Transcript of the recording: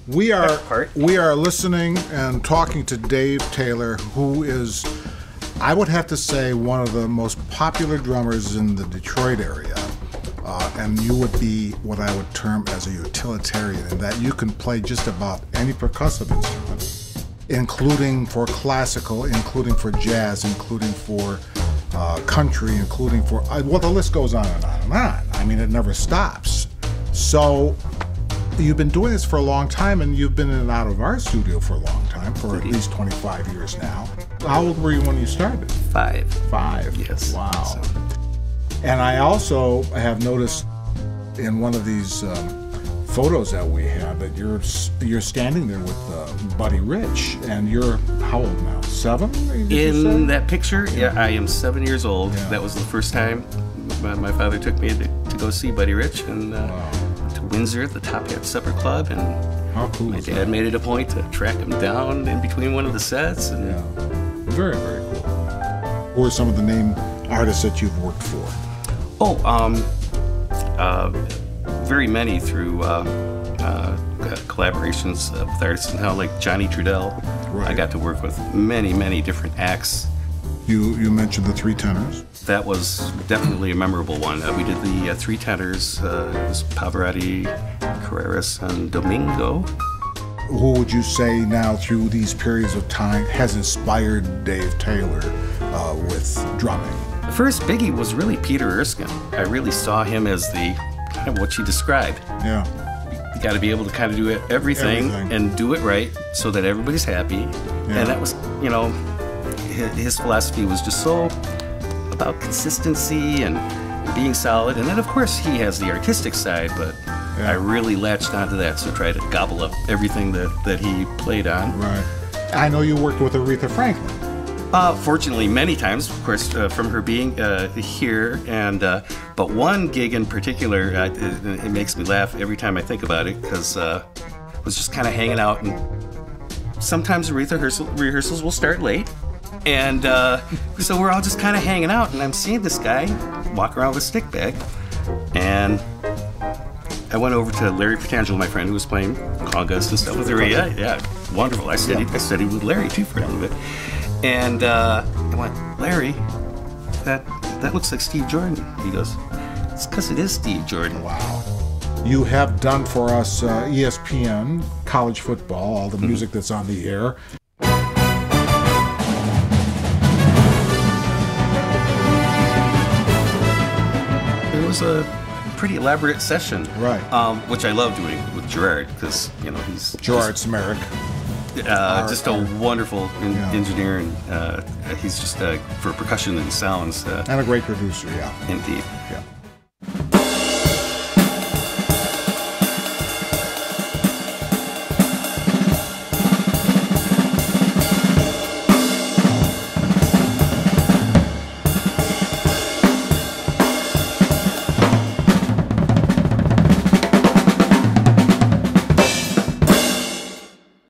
We are listening and talking to Dave Taylor, who is, I would have to say, one of the most popular drummers in the Detroit area. And you would be what I would term as a utilitarian, in that you can play just about any percussive instrument, including for classical, including for jazz, including for country, including for, well, the list goes on and on and on. I mean, it never stops. So you've been doing this for a long time, and you've been in and out of our studio for a long time, for at least 25 years now. How old were you when you started? 5. 5? Yes. Wow. So. And I also have noticed in one of these photos that we have that you're standing there with Buddy Rich, and you're how old now? 7? In that picture, yeah, I am 7 years old. Yeah. That was the first time my father took me to go see Buddy Rich, and to Windsor at the Top Hat Supper Club, and how cool my is dad that? made it a point to track him down in between one of the sets. And Yeah, very, very cool. Who are some of the name artists that you've worked for? Very many through collaborations with artists in hell, like Johnny Trudell. Right. I got to work with many, many different acts. You mentioned the 3 tenors. That was definitely a memorable one. We did the 3 tenors. It was Pavarotti, Carreras, and Domingo. Who would you say now, through these periods of time, has inspired Dave Taylor with drumming? The first biggie was really Peter Erskine. I really saw him as the kind of what you described. Yeah. You got to be able to kind of do everything and do it right so that everybody's happy. Yeah. And that was, you know, his philosophy was just so about consistency and being solid. And then, of course, he has the artistic side, but I really latched onto that, so tried to gobble up everything that he played on. Right. I know you worked with Aretha Franklin. Fortunately, many times, of course, from her being here, and but one gig in particular, it makes me laugh every time I think about it, because was just kind of hanging out, and sometimes Aretha rehearsals will start late, and so we're all just kind of hanging out, and I'm seeing this guy walk around with a stick bag, and I went over to Larry Petangelo, my friend, who was playing congas and stuff with Aretha. Yeah, wonderful. I studied with Larry too for a little bit. And I went, Larry, that looks like Steve Jordan. He goes, it's because it is Steve Jordan. Wow. You have done for us ESPN, college football, all the music that's on the air. It was a pretty elaborate session. Right. Which I love doing with Gerard, because, you know, he's... Gerard Smerick. Just a wonderful engineer, and he's just for percussion and sounds. And a great producer, yeah. Indeed. Yeah.